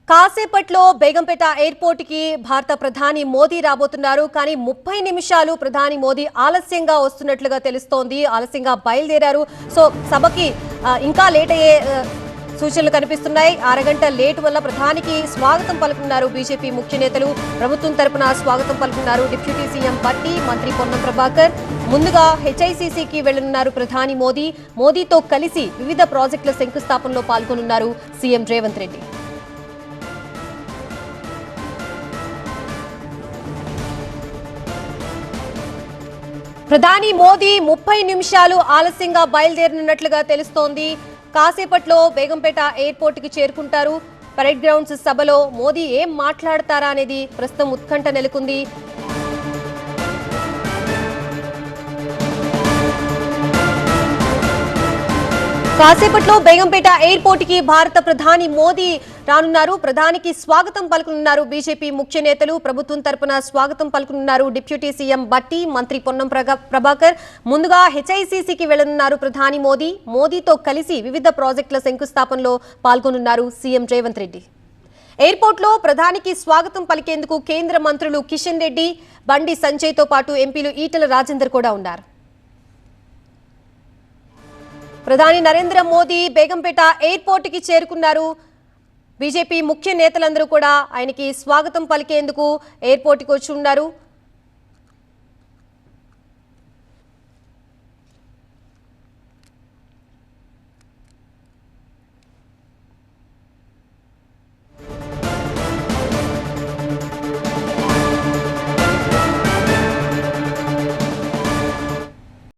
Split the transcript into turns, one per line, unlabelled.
కాసేపట్లో బేగంపేట ఎయిర్పోర్ట్ కి భారత ప్రధాని మోదీ రాబోతున్నారు. కానీ 30 నిమిషాలు ప్రధాని మోదీ ఆలస్యంగా వస్తున్నట్లుగా తెలుస్తోంది. ఆలస్యంగా బయలుదేరారు. సో సభకి ఇంకా లేట్ అయ్యే సూచనలు కనిపిస్తున్నాయి. అరగంట లేట్ వల్ల ప్రధానికి స్వాగతం పలుకున్నారు బీజేపీ ముఖ్య నేతలు. ప్రభుత్వం తరపున స్వాగతం పలుకున్నారు డిప్యూటీ సీఎం భట్టి, మంత్రి పొన్నం ప్రభాకర్. ముందుగా హెచ్ఐసిసికి వెళ్లనున్నారు ప్రధాని మోదీ. మోదీతో కలిసి వివిధ ప్రాజెక్టుల శంకుస్థాపనలో పాల్గొనున్నారు సీఎం రేవంత్ రెడ్డి. ప్రధాని మోదీ 30 నిమిషాలు ఆలస్యంగా బయలుదేరనున్నట్లుగా తెలుస్తోంది. కాసేపట్లో బేగంపేట ఎయిర్పోర్ట్ కి చేరుకుంటారు. పరేడ్ గ్రౌండ్స్ సభలో మోదీ ఏం మాట్లాడతారా అనేది ప్రస్తుతం ఉత్కంఠ నెలకొంది. కాసేపట్లో బేగంపేట ఎయిర్పోర్ట్ కి భారత ప్రధాని మోదీ రానున్నారు. ప్రధానికి స్వాగతం పలుకునున్నారు బీజేపీ ముఖ్య నేతలు. ప్రభుత్వం తరపున స్వాగతం పలుకునున్నారు డిప్యూటీ సీఎం భట్టి, మంత్రి పొన్నం ప్రభాకర్. ముందుగా హెచ్ఐసిసికి వెళ్లనున్నారు ప్రధాని మోదీ. మోదీతో కలిసి వివిధ ప్రాజెక్టుల శంకుస్థాపనలో పాల్గొనున్నారు సీఎం రేవంత్ రెడ్డి. ఎయిర్పోర్ట్ లో ప్రధానికి స్వాగతం పలికేందుకు కేంద్ర మంత్రులు కిషన్ రెడ్డి, బండి సంజయ్ తో పాటు ఎంపీలు ఈటెల రాజేందర్ కూడా ఉన్నారు. ప్రధాని నరేంద్ర మోదీ బేగంపేట ఎయిర్పోర్ట్ కి చేరుకున్నారు. బీజేపీ ముఖ్య నేతలందరూ కూడా ఆయనకి స్వాగతం పలికేందుకు ఎయిర్పోర్ట్ కి వచ్చి ఉన్నారు.